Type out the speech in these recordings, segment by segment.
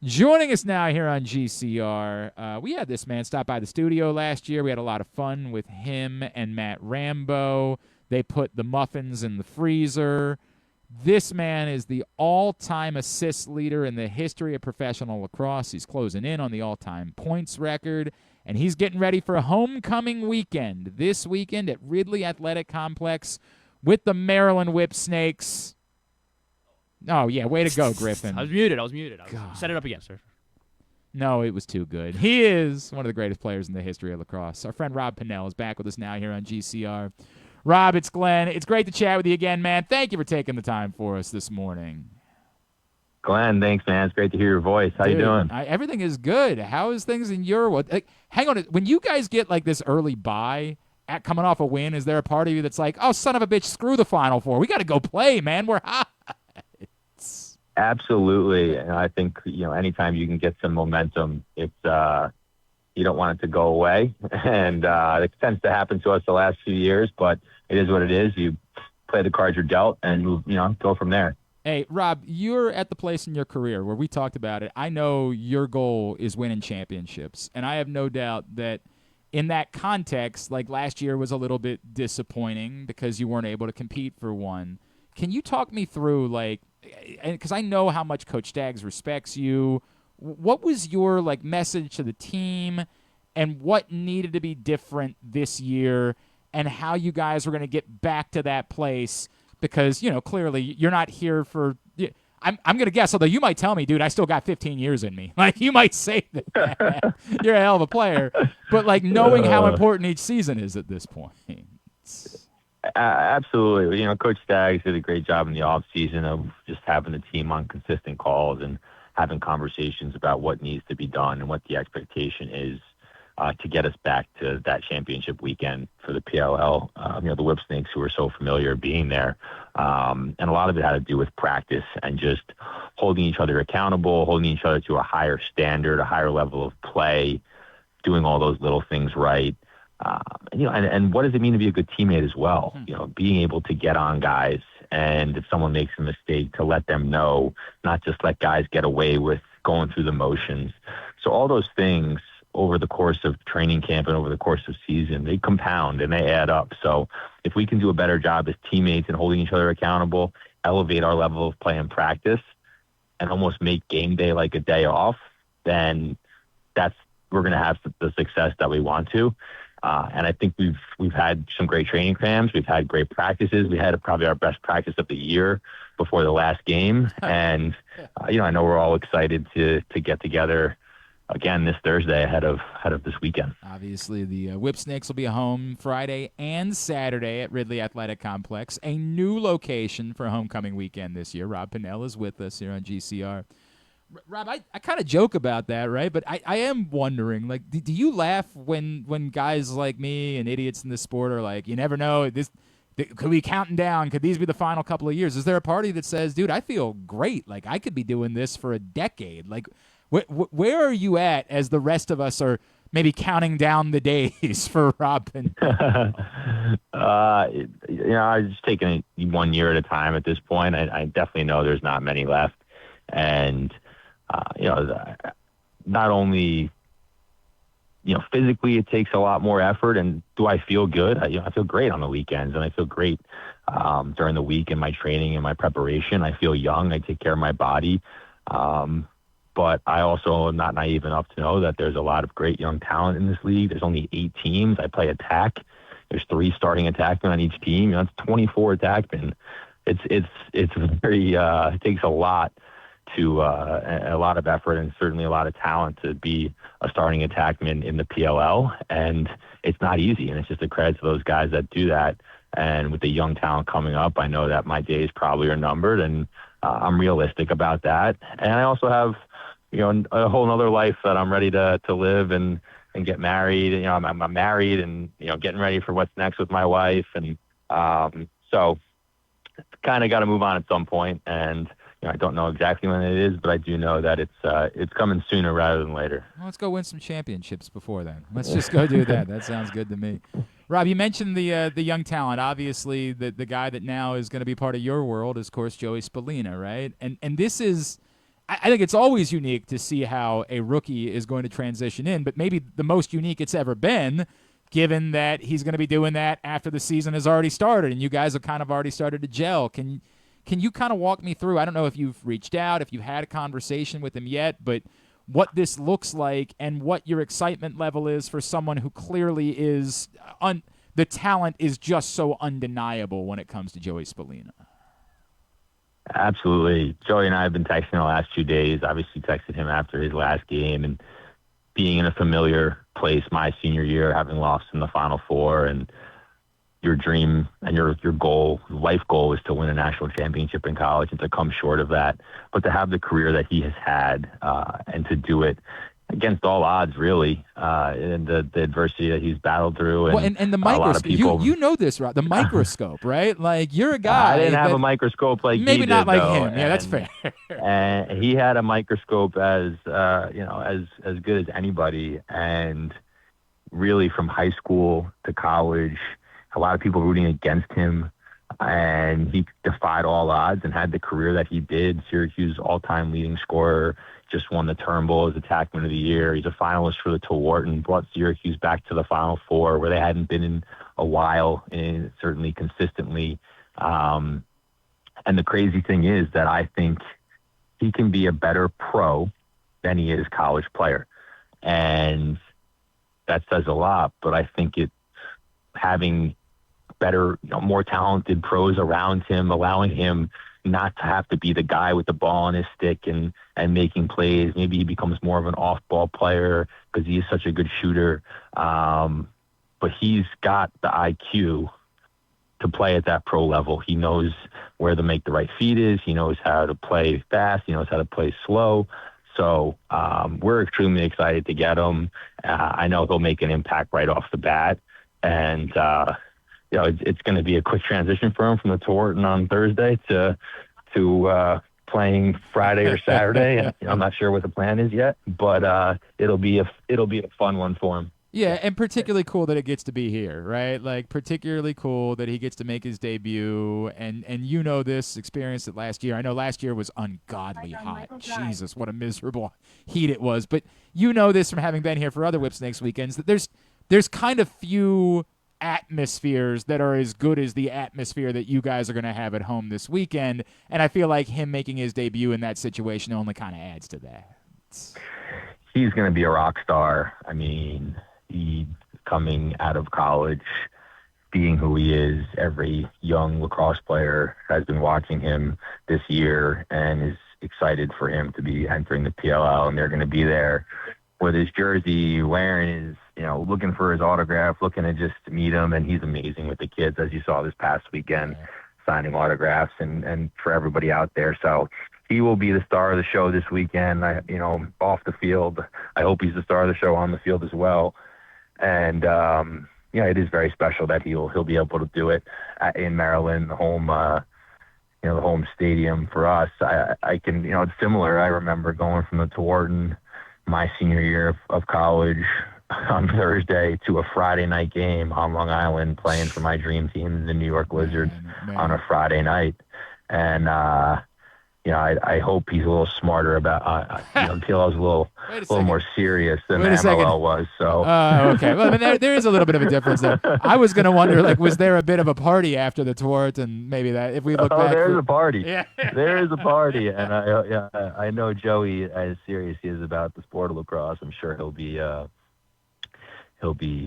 Joining us now here on GCR, we had this man stop by the studio last year. We had a lot of fun with him and Matt Rambo. They put the muffins in the freezer. This man is the all-time assist leader in the history of professional lacrosse. He's closing in on the all-time points record, and he's getting ready for a homecoming weekend this weekend at Ridley Athletic Complex with the Maryland Whipsnakes. Oh, yeah, way to go, Griffin. I was muted. Set it up again, sir. No, it was too good. He is one of the greatest players in the history of lacrosse. Our friend Rob Pannell is back with us now here on GCR. Rob, it's Glenn. It's great to chat with you again, man. Thank you for taking the time for us this morning. Glenn, thanks, man. It's great to hear your voice. How you doing? Everything is good. How is things in your world? Hang on. When you guys get like this early bye at coming off a win, is there a part of you that's like, oh, son of a bitch, screw the Final Four. We got to go play, man. We're hot. Absolutely. And I think, anytime you can get some momentum, it's you don't want it to go away. And it tends to happen to us the last few years, but it is what it is. You play the cards you're dealt and move, go from there. Hey, Rob, you're at the place in your career where we talked about it. I know your goal is winning championships, and I have no doubt that in that context, like last year was a little bit disappointing because you weren't able to compete for one. Can you talk me through, because I know how much Coach Staggs respects you, what was your message to the team and what needed to be different this year and how you guys were going to get back to that place? Because, clearly you're not here for I'm going to guess, although you might tell me, dude, I still got 15 years in me. You might say that. You're a hell of a player. But, knowing how important each season is at this point. Absolutely. Coach Staggs did a great job in the off season of just having the team on consistent calls and having conversations about what needs to be done and what the expectation is to get us back to that championship weekend for the PLL. The Whipsnakes, who were so familiar being there. And a lot of it had to do with practice and just holding each other accountable, holding each other to a higher standard, a higher level of play, doing all those little things right. And what does it mean to be a good teammate as well? Being able to get on guys, and if someone makes a mistake, to let them know, not just let guys get away with going through the motions. So all those things over the course of training camp and over the course of season, they compound and they add up. So if we can do a better job as teammates and holding each other accountable, elevate our level of play and practice, and almost make game day like a day off, then we're going to have the success that we want to. And I think we've had some great training camps. We've had great practices. We had probably our best practice of the year before the last game. And, I know we're all excited to get together again this Thursday ahead of this weekend. Obviously, the Whipsnakes will be home Friday and Saturday at Ridley Athletic Complex, a new location for homecoming weekend this year. Rob Pannell is with us here on GCR. Rob, I kind of joke about that, right? But I am wondering, do you laugh when guys like me and idiots in this sport are like, you never know, could we counting down? Could these be the final couple of years? Is there a party that says, dude, I feel great. I could be doing this for a decade. Where are you at as the rest of us are maybe counting down the days for Rob? I'm just taking it 1 year at a time at this point. I definitely know there's not many left. And not only, physically it takes a lot more effort. And do I feel good? I feel great on the weekends, and I feel great during the week in my training and my preparation. I feel young. I take care of my body. But I also am not naive enough to know that there's a lot of great young talent in this league. There's only 8 teams. I play attack. There's 3 starting attackmen on each team. That's 24 attackmen. It's very, it takes a lot a lot of effort and certainly a lot of talent to be a starting attackman in the PLL. And it's not easy. And it's just a credit to those guys that do that. And with the young talent coming up, I know that my days probably are numbered, and I'm realistic about that. And I also have, a whole nother life that I'm ready to live and get married. I'm married and, getting ready for what's next with my wife. And so kind of got to move on at some point. And, I don't know exactly when it is, but I do know that it's coming sooner rather than later. Well, let's go win some championships before then. Let's just go do that. That sounds good to me. Rob, you mentioned the young talent. Obviously, the guy that now is going to be part of your world is, of course, Joey Spallina, right? And this is, I think it's always unique to see how a rookie is going to transition in, but maybe the most unique it's ever been, given that he's going to be doing that after the season has already started and you guys have kind of already started to gel. Can you kind of walk me through? I don't know if you've reached out, if you've had a conversation with him yet, but what this looks like and what your excitement level is for someone who clearly is the talent is just so undeniable when it comes to Joey Spallina. Absolutely. Joey and I have been texting the last 2 days. Obviously texted him after his last game, and being in a familiar place my senior year, having lost in the Final Four, and your dream and your goal, life goal, is to win a national championship in college, and to come short of that, but to have the career that he has had, and to do it against all odds, really, and the adversity that he's battled through. And the microscope, you know this, Rob, the microscope, right? Like, you're a guy. I didn't have a microscope like maybe he not did, like though, him. Yeah, that's fair. And he had a microscope as good as anybody. And really, from high school to college, a lot of people rooting against him, and he defied all odds and had the career that he did. Syracuse all-time leading scorer, just won the Turnbull as Attackman of the Year. He's a finalist for the Wharton, brought Syracuse back to the Final Four, where they hadn't been in a while, and certainly consistently. And the crazy thing is that I think he can be a better pro than he is college player. And that says a lot, but I think having better, more talented pros around him, allowing him not to have to be the guy with the ball on his stick and making plays. Maybe he becomes more of an off-ball player because he is such a good shooter. But he's got the IQ to play at that pro level. He knows where to make the right feed is. He knows how to play fast. He knows how to play slow. So we're extremely excited to get him. I know he'll make an impact right off the bat. And, it's going to be a quick transition for him from the Wharton on Thursday to playing Friday or Saturday. I'm not sure what the plan is yet, but it'll be a fun one for him. Yeah, and particularly cool that it gets to be here, right? Like, particularly cool that he gets to make his debut, and this experience that last year. I know last year was ungodly hot. Jesus, what a miserable heat it was. But this from having been here for other Whipsnakes weekends, that there's kind of few atmospheres that are as good as the atmosphere that you guys are going to have at home this weekend, and I feel like him making his debut in that situation only kind of adds to that. He's going to be a rock star. I mean, he coming out of college, being who he is, every young lacrosse player has been watching him this year and is excited for him to be entering the PLL, and they're going to be there with his jersey, wearing his, looking for his autograph, looking to just meet him. And he's amazing with the kids, as you saw this past weekend, signing autographs and for everybody out there. So he will be the star of the show this weekend. Off the field, I hope he's the star of the show on the field as well. And it is very special that he'll be able to do it in Maryland, the home, the home stadium for us. I can, it's similar. I remember going from the Wharton my senior year of college on Thursday to a Friday night game on Long Island, playing for my dream team, the New York Lizards, on a Friday night. And, I hope he's a little smarter about, PLL's a little more serious than the MLL was. So, okay. Well, I mean, there is a little bit of a difference there. I was going to wonder, was there a bit of a party after the Tort, and maybe that if we look back. There's a party. Yeah. There is a party, and I know Joey, as serious he is about the sport of lacrosse, I'm sure he'll be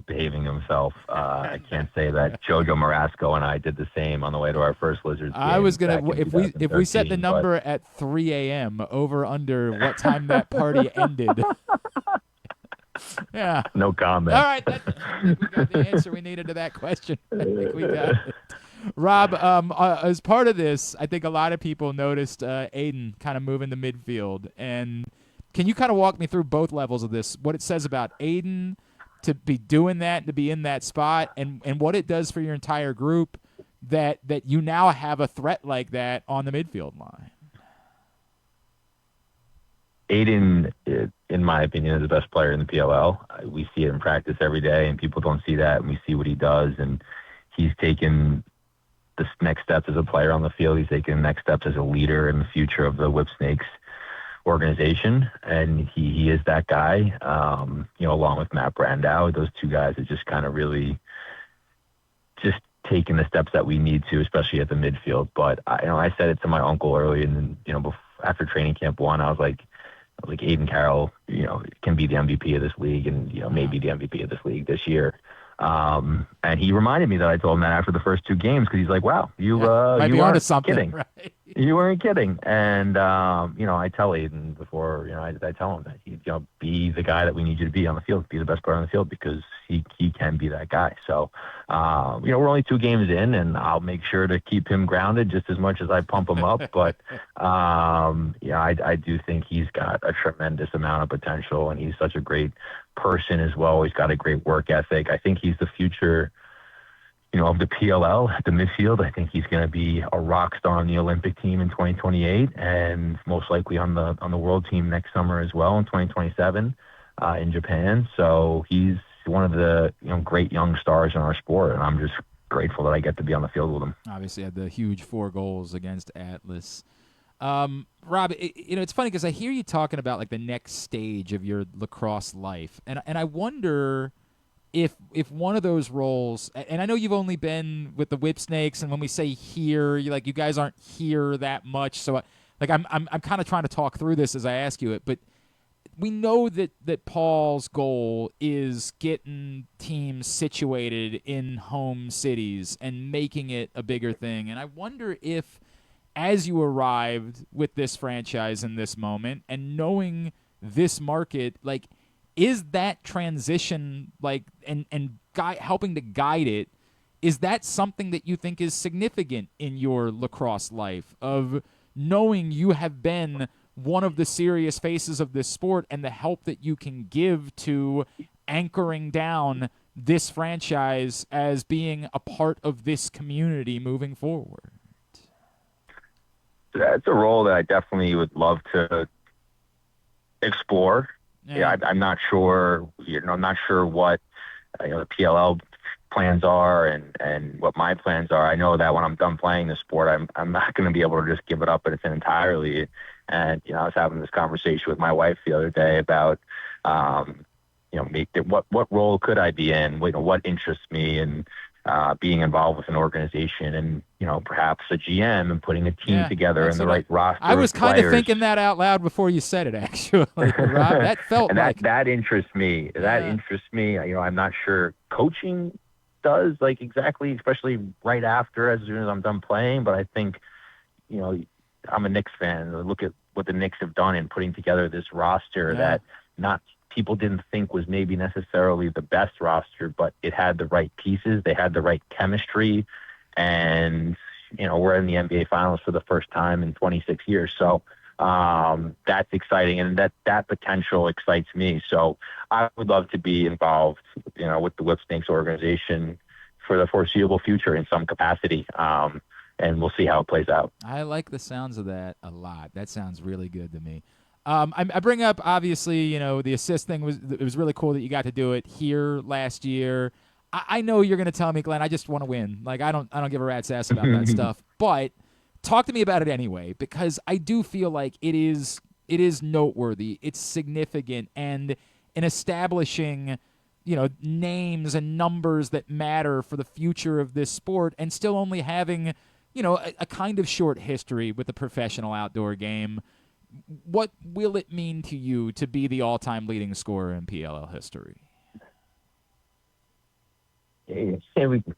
behaving himself. I can't say that Jojo Marasco and I did the same on the way to our first Lizards game. I was gonna if we set the number at 3 a.m. over under what time that party ended. Yeah. No comment. All right, I think we got the answer we needed to that question. I think we got it. Rob, as part of this, I think a lot of people noticed Aiden kind of moving to midfield. And can you kind of walk me through both levels of this? What it says about Aiden to be doing that, to be in that spot, and what it does for your entire group that you now have a threat like that on the midfield line. Aiden, in my opinion, is the best player in the PLL. We see it in practice every day, and people don't see that, and we see what he does. And he's taken the next steps as a player on the field. He's taken the next steps as a leader in the future of the Whipsnakes. organization, and he is that guy. Along with Matt Brandau, those two guys are just kind of really just taking the steps that we need to, especially at the midfield. But I said it to my uncle early, and after training camp 1, I was like Aiden Carroll, can be the MVP of this league, and maybe the MVP of this league this year. And he reminded me that I told him that after the first 2 games, because he's like, "Wow, you weren't kidding, right? You weren't kidding." And I tell Aiden before, I tell him that he, be the guy that we need you to be on the field, be the best player on the field, because he can be that guy. So, we're only 2 games in, and I'll make sure to keep him grounded just as much as I pump him up. But I do think he's got a tremendous amount of potential, and he's such a great person as well. He's got a great work ethic. I think he's the future, of the PLL at the midfield. I think he's going to be a rock star on the Olympic team in 2028, and most likely on the world team next summer as well in 2027 in Japan. So he's one of the great young stars in our sport, and I'm just grateful that I get to be on the field with him. Obviously, had the huge 4 goals against Atlas. Rob, it's funny because I hear you talking about like the next stage of your lacrosse life, and I wonder if one of those roles, and I know you've only been with the Whipsnakes, and when we say here, you guys aren't here that much, so I'm kind of trying to talk through this as I ask you it, but we know that Paul's goal is getting teams situated in home cities and making it a bigger thing, and I wonder if, as you arrived with this franchise in this moment and knowing this market, is that transition and helping to guide it, is that something that you think is significant in your lacrosse life, of knowing you have been one of the serious faces of this sport and the help that you can give to anchoring down this franchise as being a part of this community moving forward? That's a role that I definitely would love to explore. Yeah, I'm not sure. I'm not sure what the PLL plans are and what my plans are. I know that when I'm done playing the sport, I'm not going to be able to just give it up in its entirety. And I was having this conversation with my wife the other day about what role could I be in? What interests me in being involved with an organization, and perhaps a GM, and putting a team together and the right roster. I was kind of thinking that out loud before you said it, actually, Rob. That felt and like that interests me. That interests me. I'm not sure coaching does exactly, especially right after, as soon as I'm done playing. But I think I'm a Knicks fan. Look at what the Knicks have done in putting together this roster that people didn't think was maybe necessarily the best roster, but it had the right pieces. They had the right chemistry, and we're in the NBA Finals for the first time in 26 years. So that's exciting, and that potential excites me. So I would love to be involved, with the Whipsnakes organization for the foreseeable future in some capacity. And we'll see how it plays out. I like the sounds of that a lot. That sounds really good to me. I bring up, obviously, the assist thing it was really cool that you got to do it here last year. I know you're going to tell me, Glenn, I just want to win. I don't give a rat's ass about that stuff. But talk to me about it anyway, because I do feel like it is noteworthy. It's significant, and in establishing, names and numbers that matter for the future of this sport, and still only having, a kind of short history with the professional outdoor game. What will it mean to you to be the all-time leading scorer in PLL history?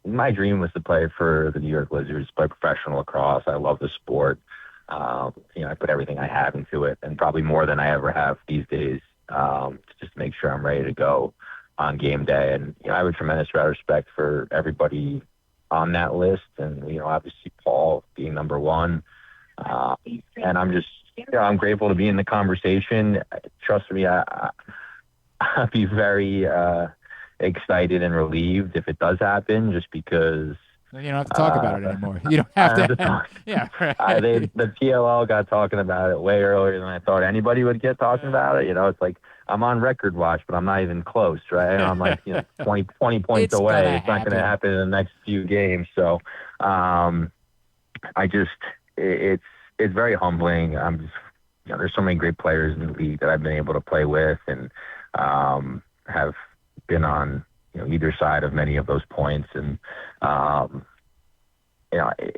My dream was to play for the New York Lizards, play professional lacrosse. I love the sport. I put everything I have into it, and probably more than I ever have these days, to just make sure I'm ready to go on game day. And I have a tremendous amount of respect for everybody on that list, and obviously Paul being number one. And I'm just I'm grateful to be in the conversation. Trust me, I'd be very excited and relieved if it does happen, just because you don't have to talk about it anymore. You don't have to talk. Yeah, right. The PLL got talking about it way earlier than I thought anybody would get talking about it. It's like I'm on record watch, but I'm not even close, right? I'm like 20 points away. It's not going to happen in the next few games. So it's very humbling. I'm just there's so many great players in the league that I've been able to play with and have been on either side of many of those points. And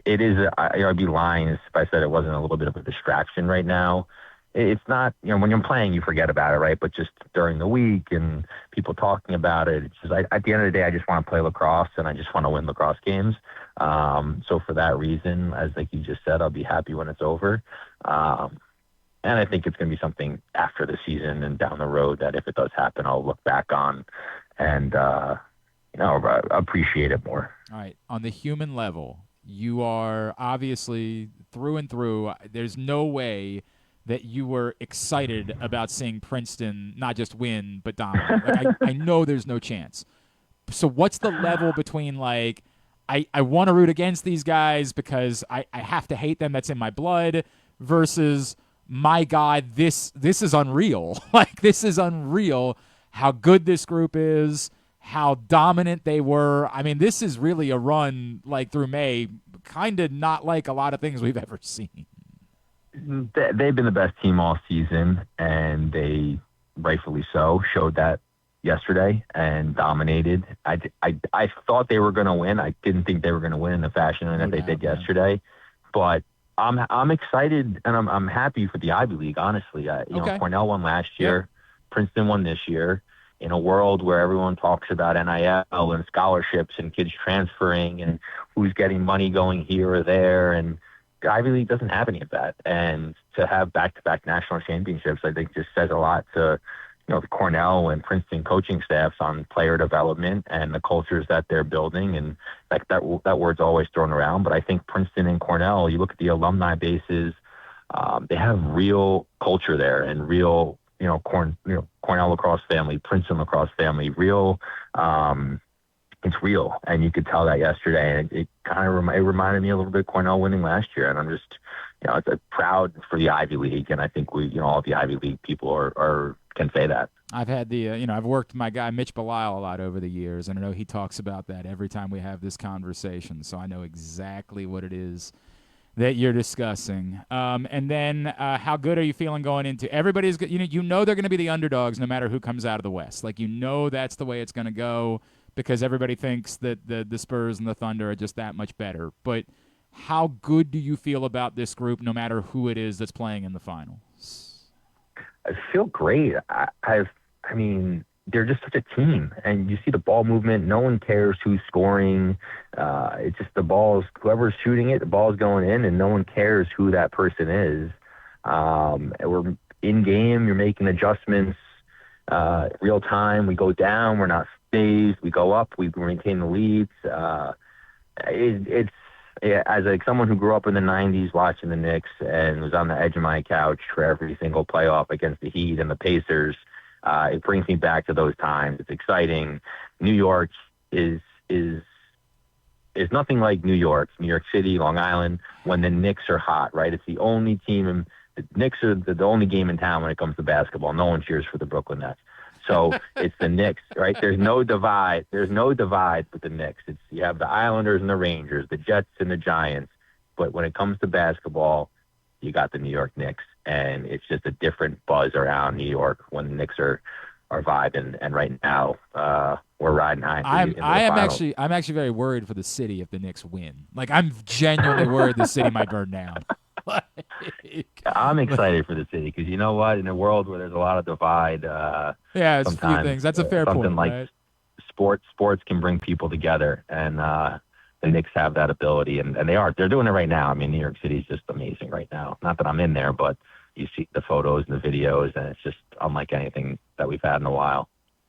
it is. I'd be lying if I said it wasn't a little bit of a distraction right now. It's not, when you're playing, you forget about it, right? But just during the week and people talking about it, it's just, at the end of the day, I just want to play lacrosse and I just want to win lacrosse games. So for that reason, as like you just said, I'll be happy when it's over. And I think it's going to be something after the season and down the road that if it does happen, I'll look back on and, appreciate it more. All right. On the human level, you are obviously through and through. There's no way that you were excited about seeing Princeton not just win, but dominate. Like, I know there's no chance. So what's the level between, like, I want to root against these guys because I have to hate them, that's in my blood, versus, my God, this is unreal. Like, this is unreal how good this group is, how dominant they were. I mean, this is really a run, like, through May, kind of not like a lot of things we've ever seen. They've been the best team all season, and they, rightfully so, showed that yesterday and dominated. I thought they were going to win. I didn't think they were going to win in the fashion that they did yesterday. But I'm excited, and I'm happy for the Ivy League, honestly. Cornell won last year. Yep. Princeton won this year. In a world where everyone talks about NIL and scholarships and kids transferring and who's getting money going here or there, and the Ivy League doesn't have any of that. And to have back-to-back national championships, I think just says a lot to, the Cornell and Princeton coaching staffs on player development and the cultures that they're building. And that word's always thrown around. But I think Princeton and Cornell, you look at the alumni bases, they have real culture there and real, Cornell lacrosse family, Princeton lacrosse family, real, it's real. And you could tell that yesterday. And it kind of reminded me a little bit of Cornell winning last year. And I'm just, it's proud for the Ivy League. And I think all the Ivy League people are can say that. I've had the, I've worked my guy Mitch Belisle a lot over the years. And I know he talks about that every time we have this conversation. So I know exactly what it is that you're discussing. And then how good are you feeling going into everybody's good? They're going to be the underdogs no matter who comes out of the West. Like, that's the way it's going to go because everybody thinks that the Spurs and the Thunder are just that much better. But how good do you feel about this group no matter who it is that's playing in the finals? I feel great. I mean, they're just such a team, and you see the ball movement. No one cares who's scoring. It's just the ball's, whoever's shooting it, the ball's going in, and no one cares who that person is. We're in game. You're making adjustments real time. We go down. We're not phased. We go up. We maintain the leads. As someone who grew up in the 90s watching the Knicks and was on the edge of my couch for every single playoff against the Heat and the Pacers, it brings me back to those times. It's exciting. New York is nothing like New York City, Long Island, when the Knicks are hot, right? It's the only team, the Knicks are the only game in town when it comes to basketball. No one cheers for the Brooklyn Nets. So it's the Knicks, right? There's no divide. There's no divide with the Knicks. You have the Islanders and the Rangers, the Jets and the Giants. But when it comes to basketball, you got the New York Knicks. And it's just a different buzz around New York when the Knicks are vibing. And right now, we're riding high. I'm actually very worried for the city if the Knicks win. Like, I'm genuinely worried the city might burn down. I'm excited for the city because you know what? In a world where there's a lot of divide, it's a few things. That's a fair point. Something like right? sports can bring people together, and the Knicks have that ability, and they're doing it right now. I mean, New York City is just amazing right now. Not that I'm in there, but you see the photos and the videos, and it's just unlike anything that we've had in a while.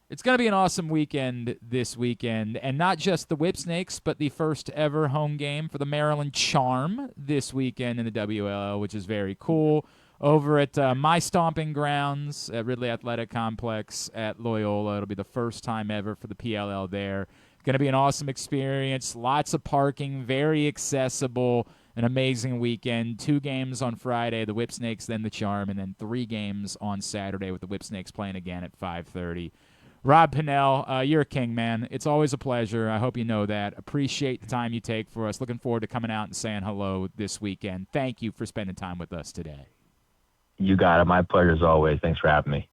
It's going to be an awesome weekend this weekend, and not just the Whipsnakes, but the first ever home game for the Maryland Charm this weekend in the WLL, which is very cool. Over at my stomping grounds at Ridley Athletic Complex at Loyola. It'll be the first time ever for the PLL there. Going to be an awesome experience. Lots of parking, very accessible, an amazing weekend. 2 games on Friday, the Whipsnakes, then the Charm, and then 3 games on Saturday with the Whipsnakes playing again at 5:30. Rob Pannell, you're a king, man. It's always a pleasure. I hope you know that. Appreciate the time you take for us. Looking forward to coming out and saying hello this weekend. Thank you for spending time with us today. You got it. My pleasure as always. Thanks for having me.